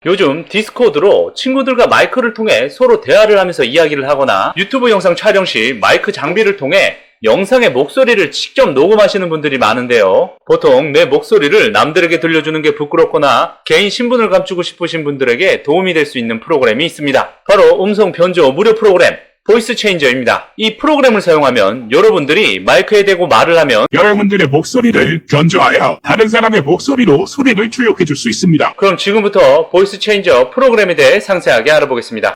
요즘 디스코드로 친구들과 마이크를 통해 서로 대화를 하면서 이야기를 하거나 유튜브 영상 촬영 시 마이크 장비를 통해 영상의 목소리를 직접 녹음하시는 분들이 많은데요. 보통 내 목소리를 남들에게 들려주는 게 부끄럽거나 개인 신분을 감추고 싶으신 분들에게 도움이 될 수 있는 프로그램이 있습니다. 바로 음성 변조 무료 프로그램 보이스 체인저입니다. 이 프로그램을 사용하면 여러분들이 마이크에 대고 말을 하면 여러분들의 목소리를 변조하여 다른 사람의 목소리로 소리를 출력해 줄 수 있습니다. 그럼 지금부터 보이스 체인저 프로그램에 대해 상세하게 알아보겠습니다.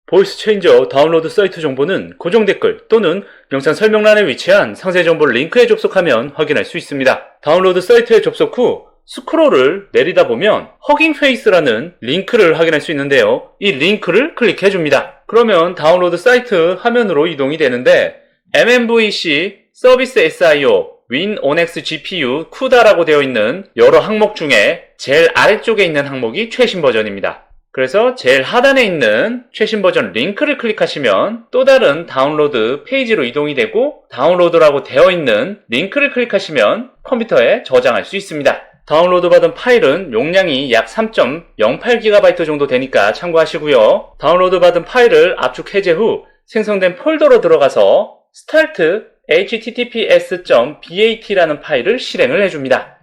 보이스 체인저 다운로드 사이트 정보는 고정 댓글 또는 영상 설명란에 위치한 상세 정보 링크에 접속하면 확인할 수 있습니다. 다운로드 사이트에 접속 후 스크롤을 내리다 보면 허깅 페이스라는 링크를 확인할 수 있는데요. 이 링크를 클릭해 줍니다. 그러면 다운로드 사이트 화면으로 이동이 되는데 MMVC 서비스 SIO WinONX GPU CUDA라고 되어 있는 여러 항목 중에 제일 아래쪽에 있는 항목이 최신 버전입니다. 그래서 제일 하단에 있는 최신 버전 링크를 클릭하시면 또 다른 다운로드 페이지로 이동이 되고 다운로드라고 되어 있는 링크를 클릭하시면 컴퓨터에 저장할 수 있습니다. 다운로드 받은 파일은 용량이 약 3.08GB 정도 되니까 참고하시고요. 다운로드 받은 파일을 압축 해제 후 생성된 폴더로 들어가서 start https.bat라는 파일을 실행을 해줍니다.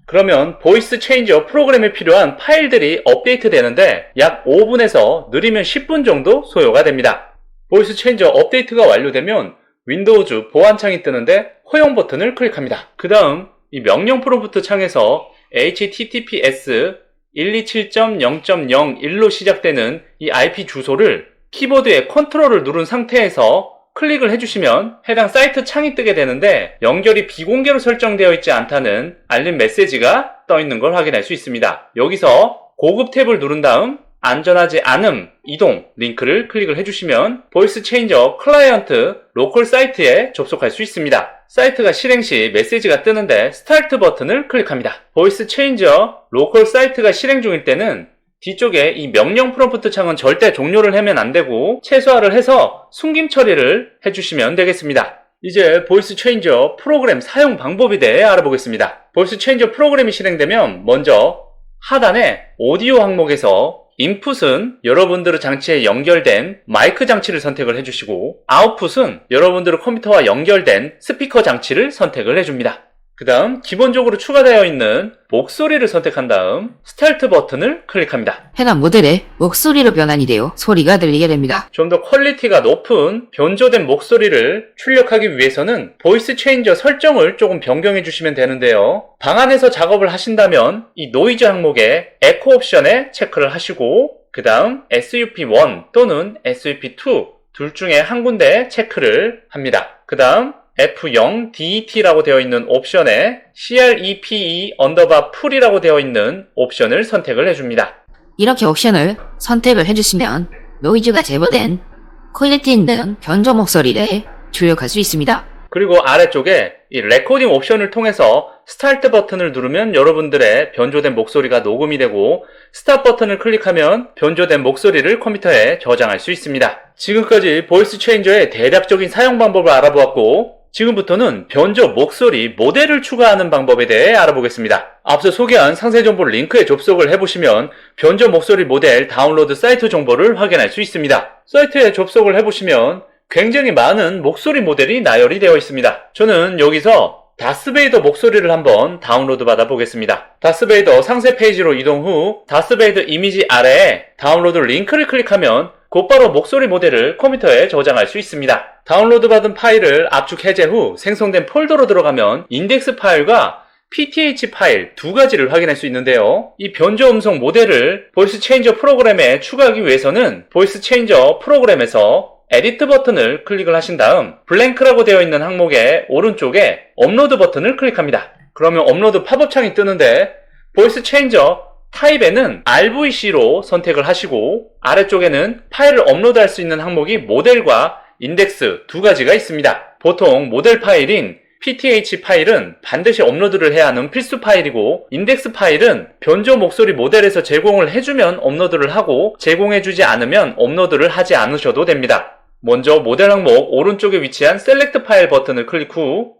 그러면 보이스 체인저 프로그램에 필요한 파일들이 업데이트 되는데 약 5분에서 느리면 10분 정도 소요가 됩니다. 보이스 체인저 업데이트가 완료되면 윈도우즈 보안창이 뜨는데 허용 버튼을 클릭합니다. 그 다음 이 명령 프롬프트 창에서 https 127.0.01로 시작되는 이 IP 주소를 키보드의 컨트롤을 누른 상태에서 클릭을 해주시면 해당 사이트 창이 뜨게 되는데 연결이 비공개로 설정되어 있지 않다는 알림 메시지가 떠 있는 걸 확인할 수 있습니다. 여기서 고급 탭을 누른 다음 안전하지 않음 이동 링크를 클릭을 해주시면 보이스 체인저 클라이언트 로컬 사이트에 접속할 수 있습니다. 사이트가 실행 시 메시지가 뜨는데 스타트 버튼을 클릭합니다. 보이스 체인저 로컬 사이트가 실행 중일 때는 뒤쪽에 이 명령 프롬프트 창은 절대 종료를 하면 안 되고 최소화를 해서 숨김 처리를 해주시면 되겠습니다. 이제 보이스 체인저 프로그램 사용 방법에 대해 알아보겠습니다. 보이스 체인저 프로그램이 실행되면 먼저 하단에 오디오 항목에서 인풋은 여러분들의 장치에 연결된 마이크 장치를 선택을 해주시고 아웃풋은 여러분들의 컴퓨터와 연결된 스피커 장치를 선택을 해줍니다. 그 다음 기본적으로 추가되어 있는 목소리를 선택한 다음 스타트 버튼을 클릭합니다. 해당 모델의 목소리로 변환이 되어 소리가 들리게 됩니다. 좀 더 퀄리티가 높은 변조된 목소리를 출력하기 위해서는 보이스 체인저 설정을 조금 변경해 주시면 되는데요. 방 안에서 작업을 하신다면 이 노이즈 항목에 에코 옵션에 체크를 하시고 그 다음 SUP1 또는 SUP2 둘 중에 한 군데 체크를 합니다. 그 다음 F0DET라고 되어 있는 옵션에 CREPE_full이라고 되어 있는 옵션을 선택을 해줍니다. 이렇게 옵션을 선택을 해주시면 노이즈가 제거된 퀄리티 있는 변조 목소리를 출력할 수 있습니다. 그리고 아래쪽에 이 레코딩 옵션을 통해서 스타트 버튼을 누르면 여러분들의 변조된 목소리가 녹음이 되고 스탑 버튼을 클릭하면 변조된 목소리를 컴퓨터에 저장할 수 있습니다. 지금까지 보이스 체인저의 대략적인 사용 방법을 알아보았고 지금부터는 변조 목소리 모델을 추가하는 방법에 대해 알아보겠습니다. 앞서 소개한 상세 정보 링크에 접속을 해보시면 변조 목소리 모델 다운로드 사이트 정보를 확인할 수 있습니다. 사이트에 접속을 해보시면 굉장히 많은 목소리 모델이 나열이 되어 있습니다. 저는 여기서 다스베이더 목소리를 한번 다운로드 받아 보겠습니다. 다스베이더 상세 페이지로 이동 후 다스베이더 이미지 아래에 다운로드 링크를 클릭하면 곧바로 목소리 모델을 컴퓨터에 저장할 수 있습니다. 다운로드 받은 파일을 압축 해제 후 생성된 폴더로 들어가면 인덱스 파일과 PTH 파일 두 가지를 확인할 수 있는데요. 이 변조 음성 모델을 보이스 체인저 프로그램에 추가하기 위해서는 보이스 체인저 프로그램에서 에디트 버튼을 클릭을 하신 다음 블랭크라고 되어 있는 항목의 오른쪽에 업로드 버튼을 클릭합니다. 그러면 업로드 팝업 창이 뜨는데 보이스 체인저 타입에는 RVC로 선택을 하시고 아래쪽에는 파일을 업로드할 수 있는 항목이 모델과 인덱스 두 가지가 있습니다. 보통 모델 파일인 PTH 파일은 반드시 업로드를 해야 하는 필수 파일이고 인덱스 파일은 변조 목소리 모델에서 제공을 해주면 업로드를 하고 제공해주지 않으면 업로드를 하지 않으셔도 됩니다. 먼저 모델 항목 오른쪽에 위치한 셀렉트 파일 버튼을 클릭 후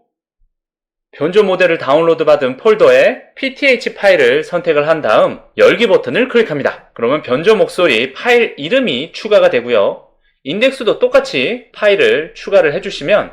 변조 모델을 다운로드받은 폴더에 PTH 파일을 선택을 한 다음 열기 버튼을 클릭합니다. 그러면 변조 목소리 파일 이름이 추가가 되고요. 인덱스도 똑같이 파일을 추가를 해주시면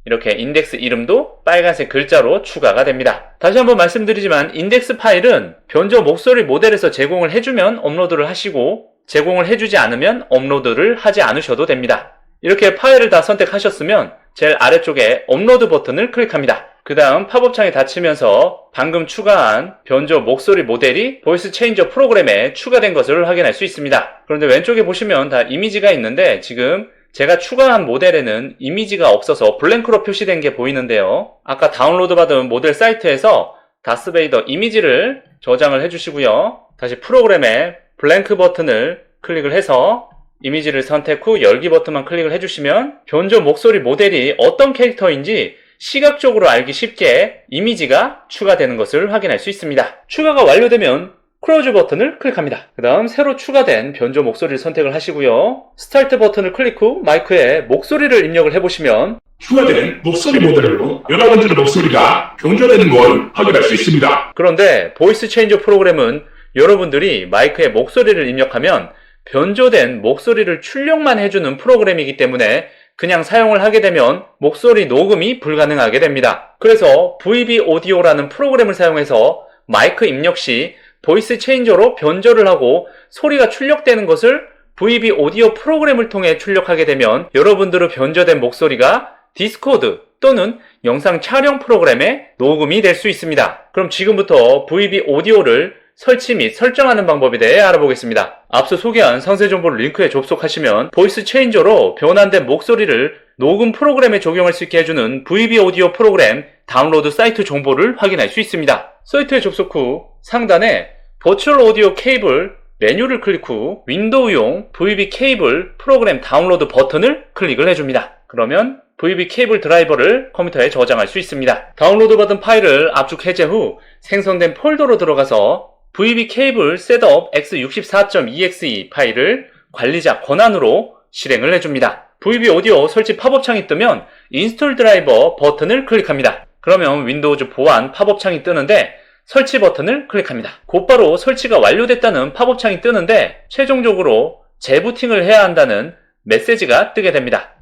이렇게 인덱스 이름도 빨간색 글자로 추가가 됩니다. 다시 한번 말씀드리지만 인덱스 파일은 변조 목소리 모델에서 제공을 해주면 업로드를 하시고 제공을 해주지 않으면 업로드를 하지 않으셔도 됩니다. 이렇게 파일을 다 선택하셨으면 제일 아래쪽에 업로드 버튼을 클릭합니다. 그 다음 팝업 창이 닫히면서 방금 추가한 변조 목소리 모델이 보이스 체인저 프로그램에 추가된 것을 확인할 수 있습니다. 그런데 왼쪽에 보시면 다 이미지가 있는데 지금 제가 추가한 모델에는 이미지가 없어서 블랭크로 표시된 게 보이는데요. 아까 다운로드 받은 모델 사이트에서 다스베이더 이미지를 저장을 해주시고요. 다시 프로그램에 블랭크 버튼을 클릭을 해서 이미지를 선택 후 열기 버튼만 클릭을 해주시면 변조 목소리 모델이 어떤 캐릭터인지 시각적으로 알기 쉽게 이미지가 추가되는 것을 확인할 수 있습니다. 추가가 완료되면 클로즈 버튼을 클릭합니다. 그 다음 새로 추가된 변조 목소리를 선택을 하시고요. 스타트 버튼을 클릭 후 마이크에 목소리를 입력을 해보시면 추가된 목소리 모델로 여러분들의 목소리가 변조되는 걸 확인할 수 있습니다. 그런데 보이스 체인저 프로그램은 여러분들이 마이크에 목소리를 입력하면 변조된 목소리를 출력만 해주는 프로그램이기 때문에 그냥 사용을 하게 되면 목소리 녹음이 불가능하게 됩니다. 그래서 VB 오디오라는 프로그램을 사용해서 마이크 입력 시 보이스 체인저로 변조를 하고 소리가 출력되는 것을 VB 오디오 프로그램을 통해 출력하게 되면 여러분들의 변조된 목소리가 디스코드 또는 영상 촬영 프로그램에 녹음이 될 수 있습니다. 그럼 지금부터 VB 오디오를 설치 및 설정하는 방법에 대해 알아보겠습니다. 앞서 소개한 상세 정보를 링크에 접속하시면 보이스 체인저로 변환된 목소리를 녹음 프로그램에 적용할 수 있게 해주는 VB 오디오 프로그램 다운로드 사이트 정보를 확인할 수 있습니다. 사이트에 접속 후 상단에 버추얼 오디오 케이블 메뉴를 클릭 후 윈도우용 VB 케이블 프로그램 다운로드 버튼을 클릭을 해줍니다. 그러면 VB 케이블 드라이버를 컴퓨터에 저장할 수 있습니다. 다운로드 받은 파일을 압축 해제 후 생성된 폴더로 들어가서 VB 케이블 셋업 x64.exe 파일을 관리자 권한으로 실행을 해줍니다. VB 오디오 설치 팝업 창이 뜨면 인스톨 드라이버 버튼을 클릭합니다. 그러면 윈도우즈 보안 팝업 창이 뜨는데 설치 버튼을 클릭합니다. 곧바로 설치가 완료됐다는 팝업 창이 뜨는데 최종적으로 재부팅을 해야 한다는 메시지가 뜨게 됩니다.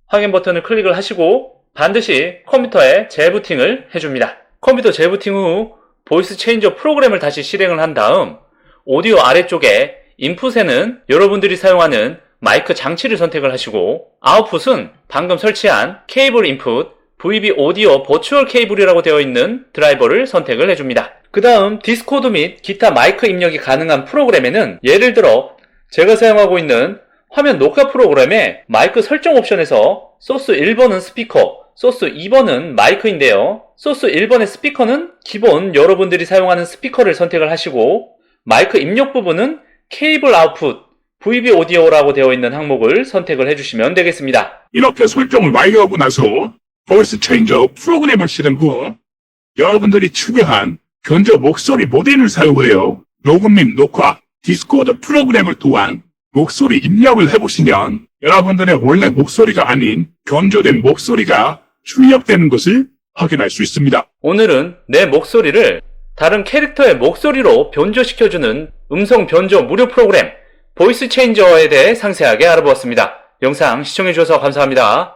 확인 버튼을 클릭을 하시고 반드시 컴퓨터에 재부팅을 해줍니다. 컴퓨터 재부팅 후 보이스 체인저 프로그램을 다시 실행을 한 다음 오디오 아래쪽에 인풋에는 여러분들이 사용하는 마이크 장치를 선택을 하시고 아웃풋은 방금 설치한 케이블 인풋 VB 오디오 버추얼 케이블이라고 되어 있는 드라이버를 선택을 해줍니다. 그 다음 디스코드 및 기타 마이크 입력이 가능한 프로그램에는 예를 들어 제가 사용하고 있는 화면 녹화 프로그램의 마이크 설정 옵션에서 소스 1번은 스피커, 소스 2번은 마이크인데요. 소스 1번의 스피커는 기본 여러분들이 사용하는 스피커를 선택을 하시고 마이크 입력 부분은 케이블 아웃풋 VB 오디오라고 되어 있는 항목을 선택을 해주시면 되겠습니다. 이렇게 설정을 완료하고 나서 보이스 체인저 프로그램을 실행 후 여러분들이 추가한 변조 목소리 모델을 사용해요. 녹음 및 녹화, 디스코드 프로그램을 통한 목소리 입력을 해보시면 여러분들의 원래 목소리가 아닌 변조된 목소리가 출력되는 것을 확인할 수 있습니다. 오늘은 내 목소리를 다른 캐릭터의 목소리로 변조시켜주는 음성 변조 무료 프로그램 보이스 체인저에 대해 상세하게 알아보았습니다. 영상 시청해주셔서 감사합니다.